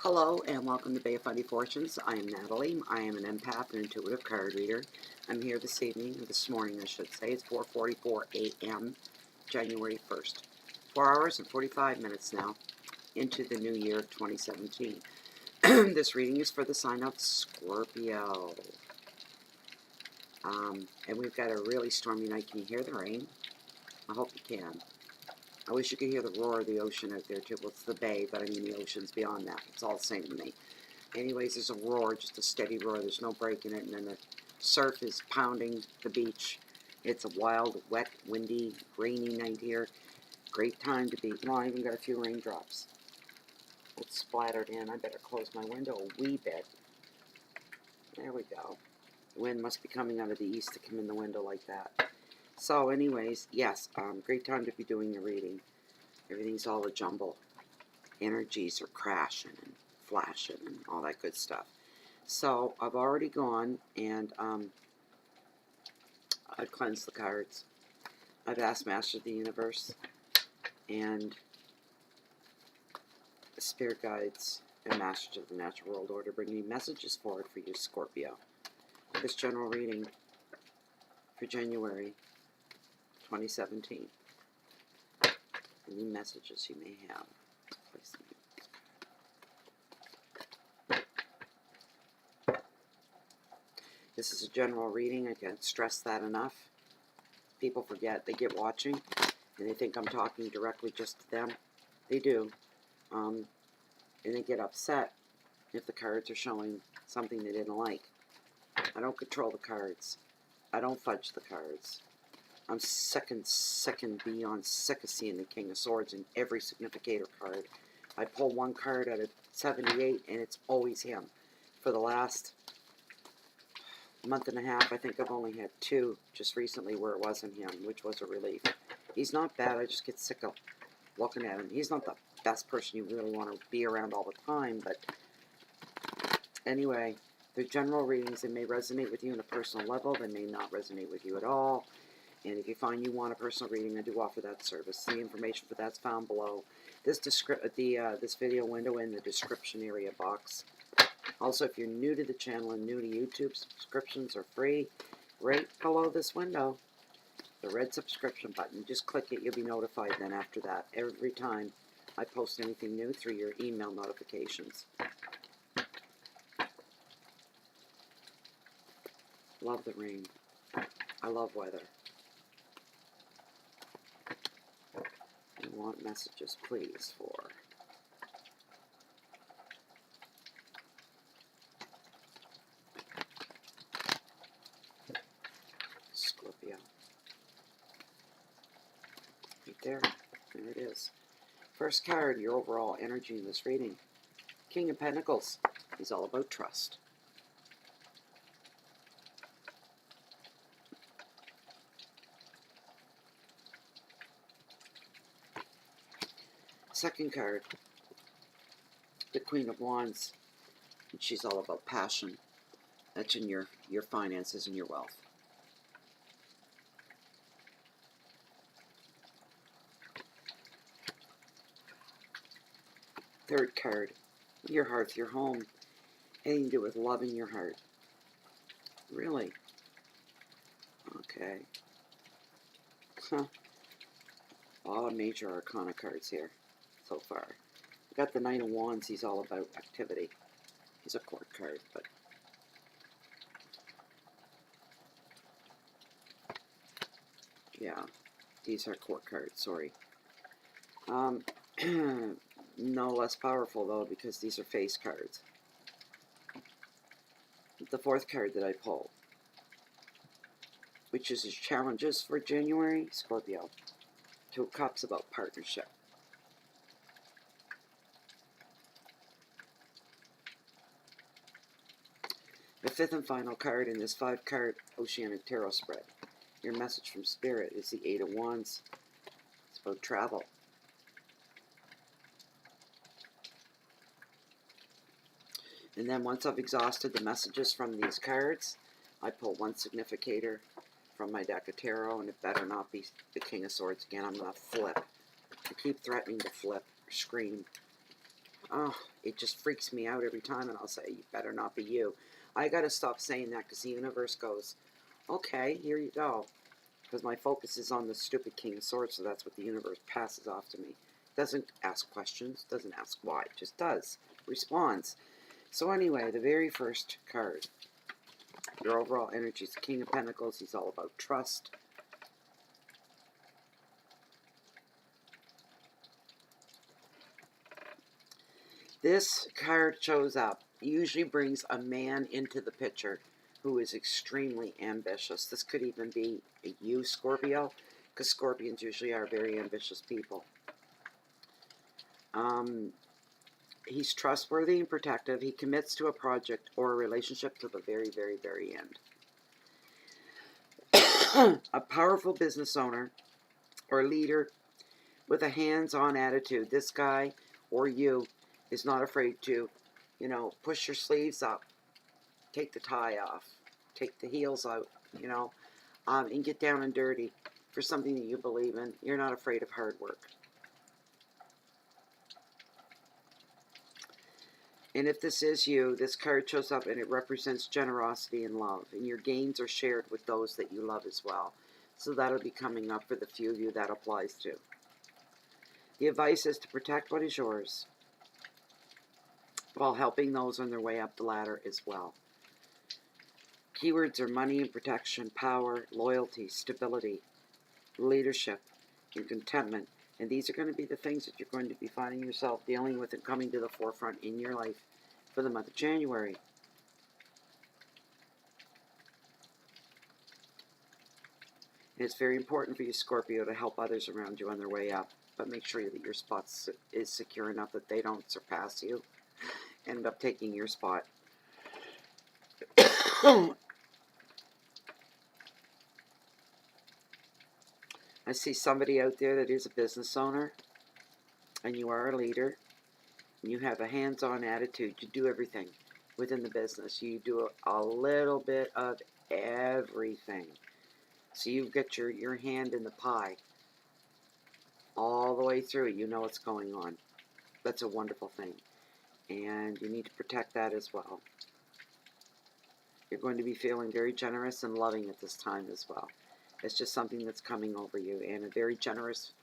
Hello and welcome to Bay of Funny Fortunes. I am Natalie. I am an empath and intuitive card reader. I'm here this evening, or this morning I should say. It's 4:44 a.m. January 1st. 4 hours and 45 minutes now into the new year of 2017. This reading is for the sign of Scorpio. And we've got a really stormy night. Can you hear the rain? I hope you can. I wish you could hear the roar of the ocean out there too. Well, it's the bay, but I mean the ocean's beyond that. It's all the same to me. Anyways, there's a roar, just a steady roar. There's no break in it, and then the surf is pounding the beach. It's a wild, wet, windy, rainy night here. Great time to be. Well, I even got a few raindrops. It's splattered in. I better close my window a wee bit. There we go. The wind must be coming out of the east to come in the window like that. So anyways, yes, great time to be doing the reading. Everything's all a jumble. Energies are crashing and flashing and all that good stuff. So I've already gone and I've cleansed the cards. I've asked Master of the Universe and the Spirit Guides and Masters of the Natural World Order bring me messages forward for you, Scorpio. This general reading for January 2017. Any messages you may have. This is a general reading. I can't stress that enough. People forget. They get watching and they think I'm talking directly just to them. They do. And they get upset if the cards are showing something they didn't like. I don't control the cards. I don't fudge the cards. I'm sick and beyond sick of seeing the King of Swords in every significator card. I pull one card out of 78 and it's always him. For the last month and a half, I think I've only had two just recently where it wasn't him, which was a relief. He's not bad. I just get sick of looking at him. He's not the best person you really want to be around all the time, but anyway, they're general readings. They may resonate with you on a personal level. They may not resonate with you at all. And if you find you want a personal reading, I do offer that service. The information for that's found below this this video window in the description area box. Also, if you're new to the channel and new to YouTube, subscriptions are free. Right below this window, the red subscription button. Just click it. You'll be notified then after that every time I post anything new through your email notifications. Love the rain. I love weather. You want messages, please, for Scorpio. Right there. There it is. First card, your overall energy in this reading. King of Pentacles. He's all about trust. Second card, the Queen of Wands. And she's all about passion. That's in your finances and your wealth. Third card, your hearth, your home. Anything to do with love in your heart. Really? Okay. Huh. A lot of major arcana cards here so far. We got the Knight of Wands. He's all about activity. He's a court card, but yeah, these are court cards. Sorry. No less powerful though, because these are face cards. The fourth card that I pulled, which is his challenges for January, Scorpio. Two of Cups about partnership. The fifth and final card in this 5-card Oceanic Tarot spread. Your message from Spirit is the Eight of Wands. It's about travel. And then once I've exhausted the messages from these cards, I pull one significator from my deck of tarot, and it better not be the King of Swords again. I'm going to flip. I keep threatening to flip or scream. Oh, it just freaks me out every time, and I'll say, you better not be you. I gotta stop saying that because the universe goes, okay, here you go. Because my focus is on the stupid King of Swords, so that's what the universe passes off to me. Doesn't ask questions, doesn't ask why, just does. Responds. So anyway, the very first card, your overall energy is the King of Pentacles. He's all about trust. This card shows up, usually brings a man into the picture who is extremely ambitious. This could even be you, Scorpio, because Scorpions usually are very ambitious people. He's trustworthy and protective. He commits to a project or a relationship to the very, very, very end. A powerful business owner or leader with a hands-on attitude. This guy or you is not afraid to, push your sleeves up, take the tie off, take the heels out, and get down and dirty for something that you believe in. You're not afraid of hard work. And if this is you, this card shows up and it represents generosity and love. And your gains are shared with those that you love as well. So that'll be coming up for the few of you that applies to. The advice is to protect what is yours while helping those on their way up the ladder as well. Keywords are money and protection, power, loyalty, stability, leadership, and contentment. And these are going to be the things that you're going to be finding yourself dealing with and coming to the forefront in your life for the month of January. And it's very important for you, Scorpio, to help others around you on their way up. But make sure that your spot is secure enough that they don't surpass you. End up taking your spot. I see somebody out there that is a business owner, and you are a leader, and you have a hands-on attitude. You do everything within the business. You do a little bit of everything. So you've got your hand in the pie all the way through. You know what's going on. That's a wonderful thing. And you need to protect that as well. You're going to be feeling very generous and loving at this time as well. It's just something that's coming over you, and a very generous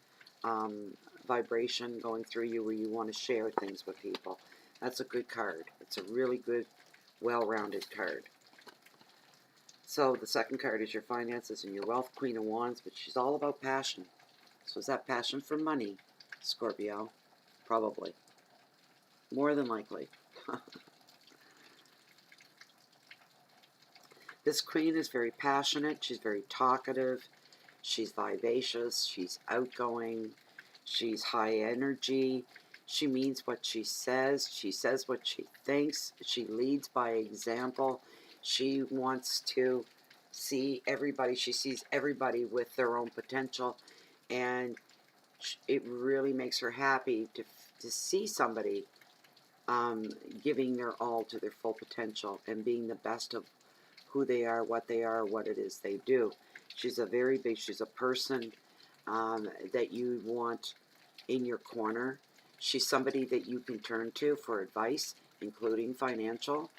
vibration going through you where you want to share things with people. That's a good card. It's a really good, well-rounded card. So the second card is your finances and your wealth, Queen of Wands, but she's all about passion. So is that passion for money, Scorpio? Probably. More than likely. This queen is very passionate. She's very talkative. She's vivacious. She's outgoing. She's high energy. She means what she says. She says what she thinks. She leads by example. She wants to see everybody. She sees everybody with their own potential. And it really makes her happy to see somebody giving their all to their full potential and being the best of who they are, what it is they do. She's a person that you want in your corner. She's somebody that you can turn to for advice, including financial.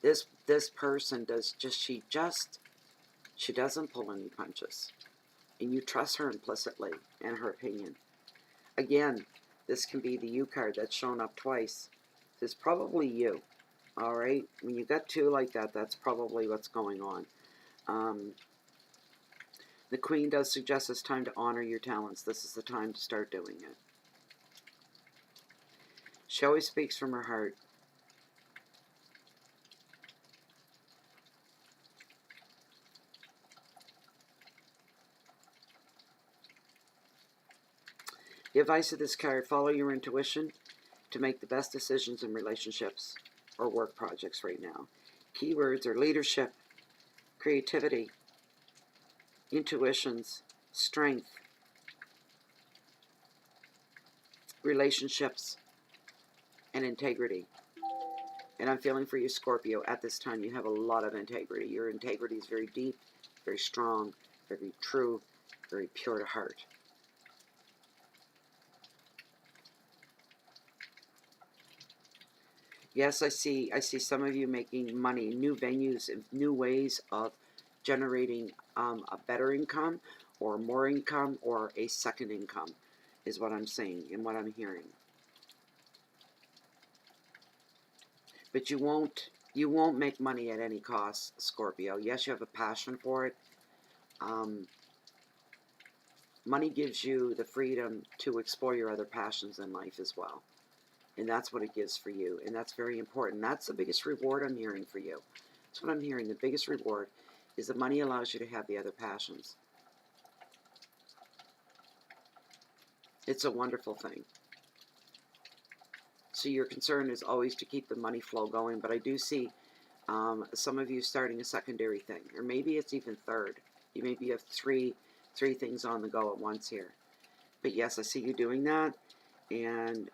This person she doesn't pull any punches. And you trust her implicitly and her opinion. Again, this can be the you card that's shown up twice. This is probably you. All right, when you got two like that, that's probably what's going on. The Queen does suggest it's time to honor your talents. This is the time to start doing it. She always speaks from her heart. The advice of this card, follow your intuition to make the best decisions in relationships or work projects right now. Keywords are leadership, creativity, intuitions, strength, relationships, and integrity. And I'm feeling for you, Scorpio, at this time you have a lot of integrity. Your integrity is very deep, very strong, very true, very pure to heart. Yes, I see some of you making money, new venues, and new ways of generating a better income or more income or a second income is what I'm saying and what I'm hearing. But you won't make money at any cost, Scorpio. Yes, you have a passion for it. Um, Money gives you the freedom to explore your other passions in life as well. And that's what it gives for you. And that's very important. That's the biggest reward I'm hearing for you. That's what I'm hearing. The biggest reward is that money allows you to have the other passions. It's a wonderful thing. So your concern is always to keep the money flow going. But I do see some of you starting a secondary thing. Or maybe it's even third. You maybe have three things on the go at once here. But yes, I see you doing that. And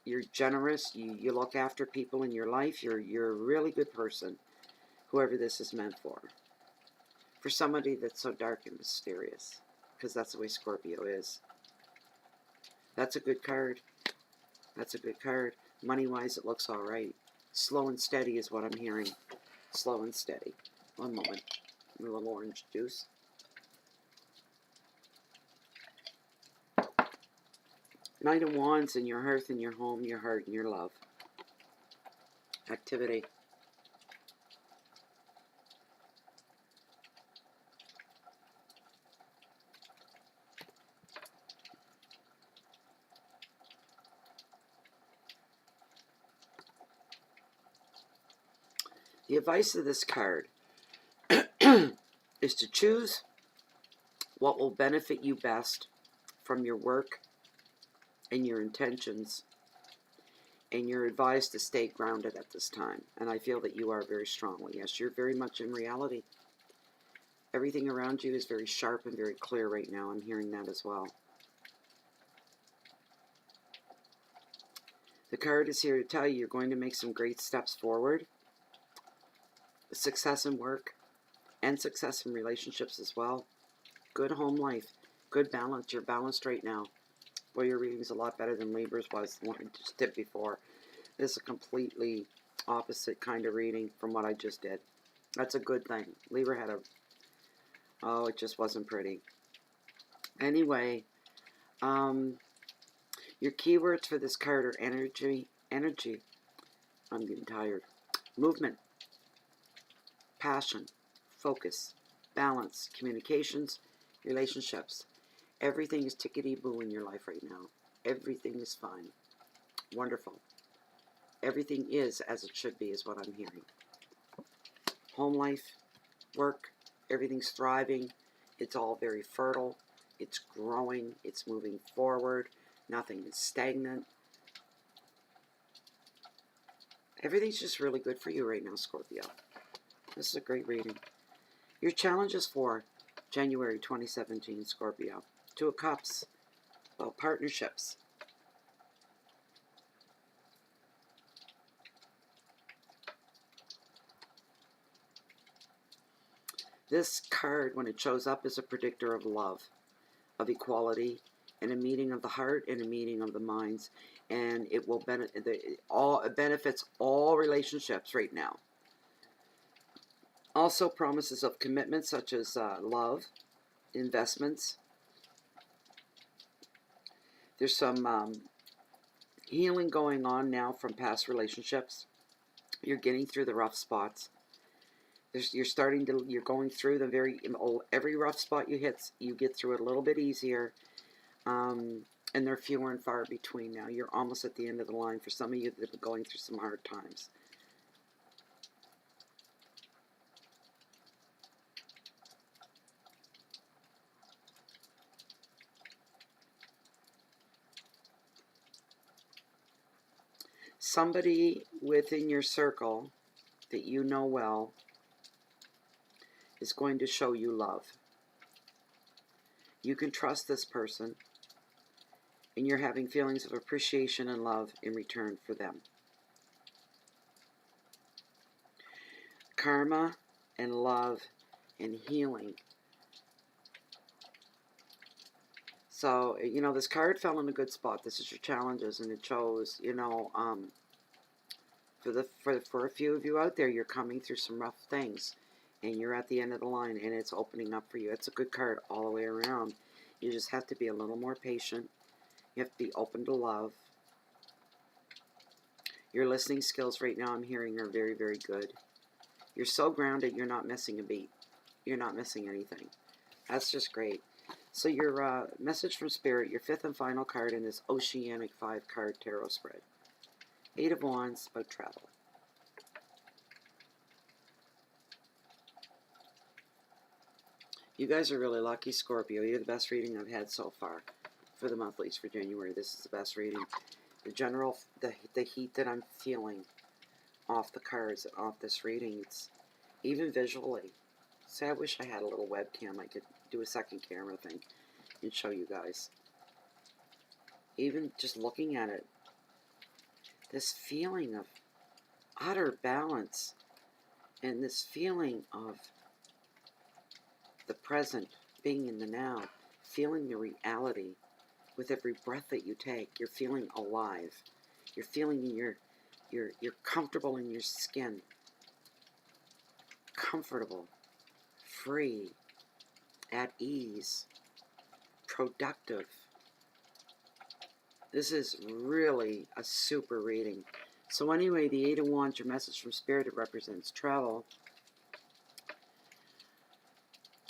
you're generous. You look after people in your life. You're a really good person, whoever this is meant for. For somebody that's so dark and mysterious, because that's the way Scorpio is. That's a good card. That's a good card. Money-wise, it looks all right. Slow and steady is what I'm hearing. Slow and steady. One moment. A little orange juice. Knight of Wands in your hearth, in your home, your heart, and your love. Activity. The advice of this card is to choose what will benefit you best from your work and your intentions, and you're advised to stay grounded at this time. And I feel that you are very strongly. Yes, you're very much in reality. Everything around you is very sharp and very clear right now. I'm hearing that as well. The card is here to tell you you're going to make some great steps forward. Success in work and success in relationships as well. Good home life. Good balance. You're balanced right now. Boy, your reading's a lot better than Libra's was, the one I just did before. This is a completely opposite kind of reading from what I just did. That's a good thing. Libra had a... Oh, it just wasn't pretty. Anyway, your keywords for this card are energy. I'm getting tired. Movement. Passion. Focus. Balance. Communications. Relationships. Everything is tickety-boo in your life right now. Everything is fine. Wonderful. Everything is as it should be is what I'm hearing. Home life, work, everything's thriving. It's all very fertile. It's growing. It's moving forward. Nothing is stagnant. Everything's just really good for you right now, Scorpio. This is a great reading. Your challenges for January 2017, Scorpio. Two of Cups. Well, partnerships. This card, when it shows up, is a predictor of love, of equality, and a meeting of the heart and a meeting of the minds. And it will it benefits all relationships right now. Also promises of commitment such as love, investments. There's some healing going on now from past relationships. You're getting through the rough spots. You're going through every rough spot you hit, you get through it a little bit easier. And they're fewer and far between now. You're almost at the end of the line for some of you that have been going through some hard times. Somebody within your circle that you know well is going to show you love. You can trust this person, and you're having feelings of appreciation and love in return for them. Karma and love and healing. So, this card fell in a good spot. This is your challenges, and it shows, For a few of you out there, you're coming through some rough things, and you're at the end of the line, and it's opening up for you. It's a good card all the way around. You just have to be a little more patient. You have to be open to love. Your listening skills right now, I'm hearing, are very, very good. You're so grounded, you're not missing a beat. You're not missing anything. That's just great. So your message from Spirit, your fifth and final card in this Oceanic 5-card tarot spread. 8 of Wands, about travel. You guys are really lucky, Scorpio. You're the best reading I've had so far for the monthlies for January. This is the best reading. The general, the heat that I'm feeling off the cards, off this reading, it's even visually. See, I wish I had a little webcam. I could do a second camera thing and show you guys. Even just looking at it, this feeling of utter balance and this feeling of the present, being in the now, feeling the reality with every breath that you take. You're feeling alive. You're feeling you're comfortable in your skin. Comfortable, free, at ease, productive. This is really a super reading. So anyway, the 8 of Wands, your message from Spirit, it represents travel.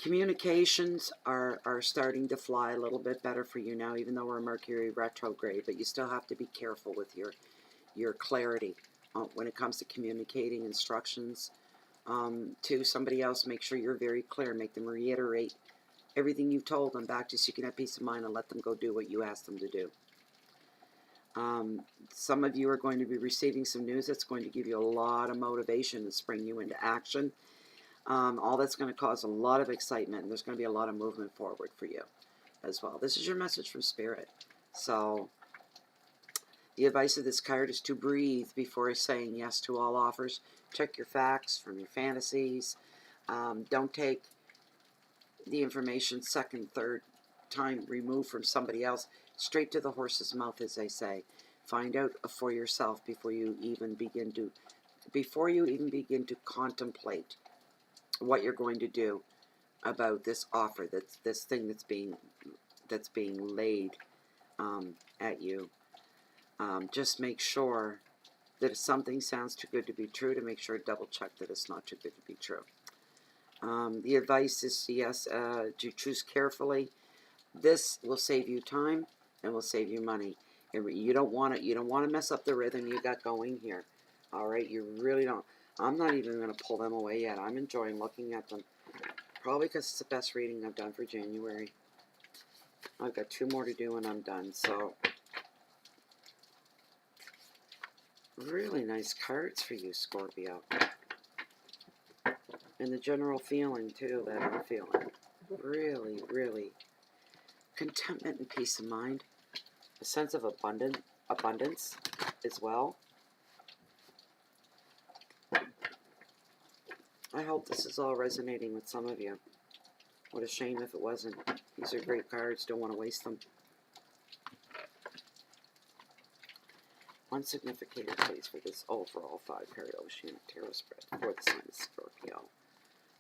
Communications are starting to fly a little bit better for you now, even though we're Mercury retrograde, but you still have to be careful with your clarity when it comes to communicating instructions to somebody else. Make sure you're very clear. Make them reiterate everything you've told them back to so you can have peace of mind and let them go do what you asked them to do. Some of you are going to be receiving some news that's going to give you a lot of motivation and spring you into action. All that's going to cause a lot of excitement, and there's going to be a lot of movement forward for you as well. This is your message from Spirit. So the advice of this card is to breathe before saying yes to all offers. Check your facts from your fantasies. Don't take the information second, third time removed from somebody else. Straight to the horse's mouth, as they say. Find out for yourself before you even begin to contemplate what you're going to do about this offer, this thing that's being laid at you. Just make sure that if something sounds too good to be true, to make sure double check that it's not too good to be true. The advice is, yes, to choose carefully. This will save you time and will save you money. You don't want to mess up the rhythm you got going here. All right, you really don't. I'm not even going to pull them away yet. I'm enjoying looking at them. Probably because it's the best reading I've done for January. I've got 2 more to do and I'm done. So, really nice cards for you, Scorpio. And the general feeling, too, that I'm feeling. Really, really. Contentment and peace of mind. A sense of abundance as well. I hope this is all resonating with some of you. What a shame if it wasn't. These are great cards. Don't want to waste them. One significator, please, for this overall 5-card Oceanic Tarot spread for the sign of Scorpio.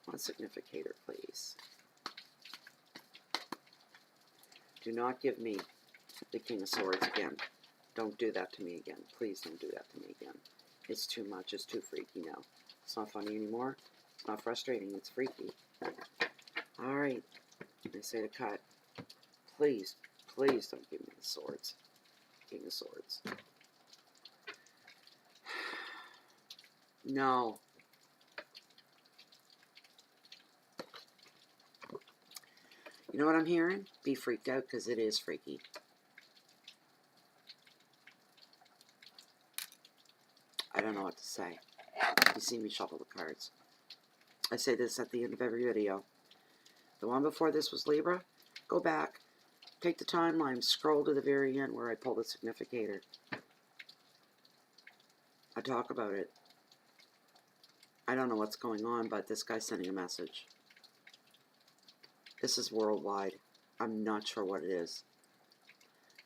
One significator, please. Do not give me the King of Swords again. Don't do that to me again. Please don't do that to me again. It's too much. It's too freaky now. It's not funny anymore. It's not frustrating. It's freaky. Alright. I say to cut. Please, please don't give me the swords. King of Swords. No. You know what I'm hearing? Be freaked out, because it is freaky. I don't know what to say. You see me shuffle the cards. I say this at the end of every video. The one before this was Libra. Go back. Take the timeline. Scroll to the very end where I pull the significator. I talk about it. I don't know what's going on, but this guy's sending a message. This is worldwide. I'm not sure what it is.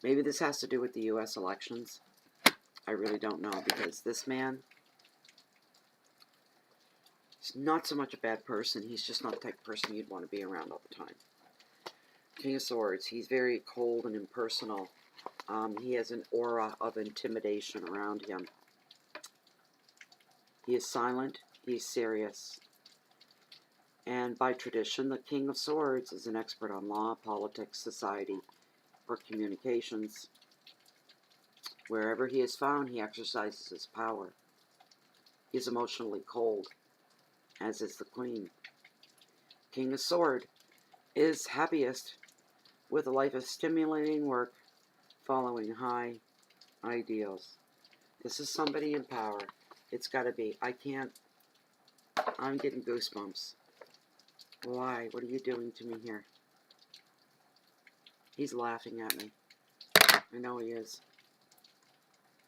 Maybe this has to do with the U.S. elections. I really don't know, because this man, He's not so much a bad person. He's just not the type of person you'd want to be around all the time. King of Swords. He's very cold and impersonal. He has an aura of intimidation around him. He is silent. He's serious. And by tradition, the King of Swords is an expert on law, politics, society, or communications. Wherever he is found, he exercises his power. He is emotionally cold, as is the Queen. King of Sword is happiest with a life of stimulating work, following high ideals. This is somebody in power. It's got to be. I'm getting goosebumps. Why? What are you doing to me here? He's laughing at me. I know he is.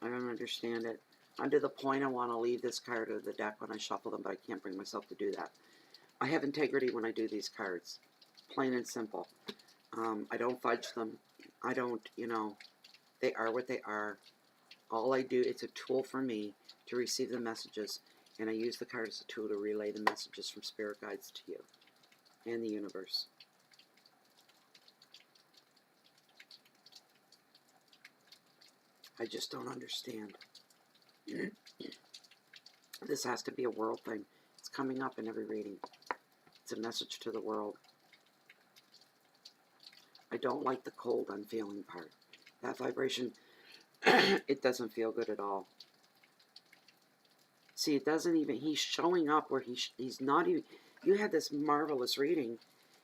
I don't understand it. I'm to the point I want to leave this card of the deck when I shuffle them, but I can't bring myself to do that. I have integrity when I do these cards. Plain and simple. I don't fudge them. I don't, they are what they are. All I do, it's a tool for me to receive the messages, and I use the card as a tool to relay the messages from spirit guides to you and the universe. I just don't understand. This has to be a world thing. It's coming up in every reading. It's a message to the world. I don't like the cold, unfeeling part. That vibration, it doesn't feel good at all. See, it doesn't even, he's showing up where he's not even, you had this marvelous reading,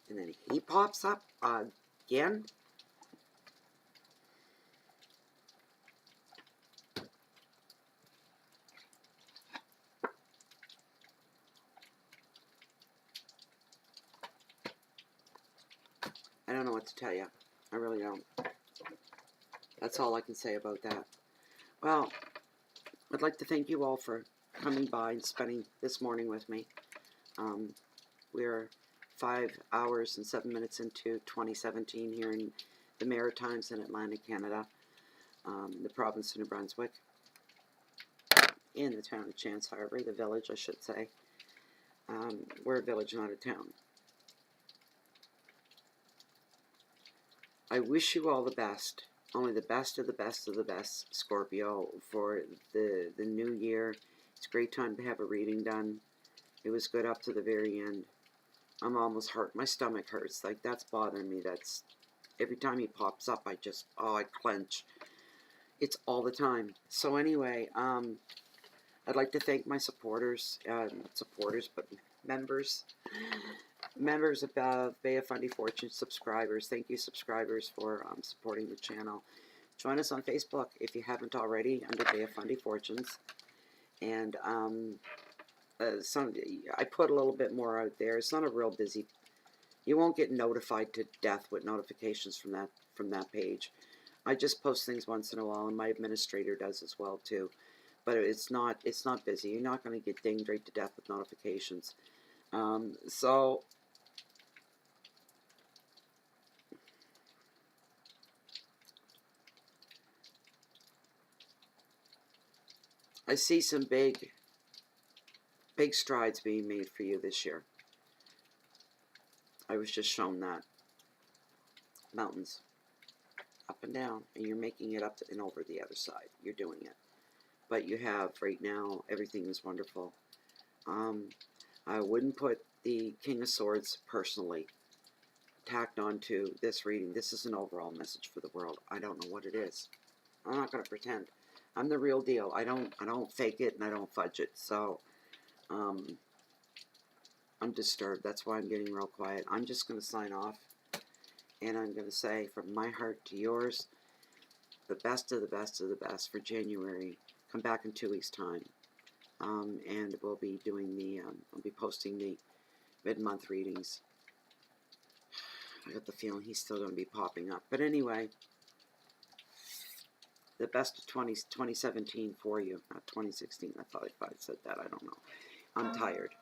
and then he pops up again. I don't know what to tell you. I really don't. That's all I can say about that. Well, I'd like to thank you all for coming by and spending this morning with me. We're 5 hours and 7 minutes into 2017 here in the Maritimes in Atlantic Canada, the province of New Brunswick, in the town of Chance Harbor, the village, I should say. We're a village, not a town. I wish you all the best. Only the best of the best of the best, Scorpio, for the new year. It's a great time to have a reading done. It was good up to the very end. I'm almost hurt. My stomach hurts. Like, that's bothering me. That's, every time he pops up, I clench. It's all the time. So anyway, I'd like to thank my supporters, but members. Members of Bay of Fundy Fortune, subscribers. Thank you, subscribers, for supporting the channel. Join us on Facebook if you haven't already, under Bay of Fundy Fortunes. And I put a little bit more out there. It's not a real busy. You won't get notified to death with notifications from that page. I just post things once in a while, and my administrator does as well too. But it's not busy. You're not going to get dinged right to death with notifications. So I see some big strides being made for you this year. I was just shown that. Mountains. Up and down. And you're making it up and over the other side. You're doing it. But you have, right now, everything is wonderful. I wouldn't put the King of Swords personally tacked onto this reading. This is an overall message for the world. I don't know what it is. I'm not going to pretend. I'm the real deal. I don't fake it and I don't fudge it. So, I'm disturbed. That's why I'm getting real quiet. I'm just going to sign off. And I'm going to say, from my heart to yours, the best of the best of the best for January. Come back in 2 weeks' time. And we'll be doing I'll be posting the mid-month readings. I got the feeling he's still going to be popping up. But anyway, the best of 2017 for you. Not 2016. I thought I said that. I don't know. I'm tired.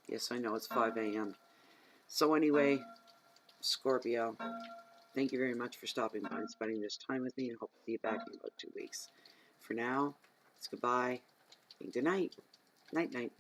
Yes, I know. It's 5 a.m. So anyway, Scorpio, thank you very much for stopping by and spending this time with me. And hope to see you back in about 2 weeks. For now, it's goodbye and good night. Night, night.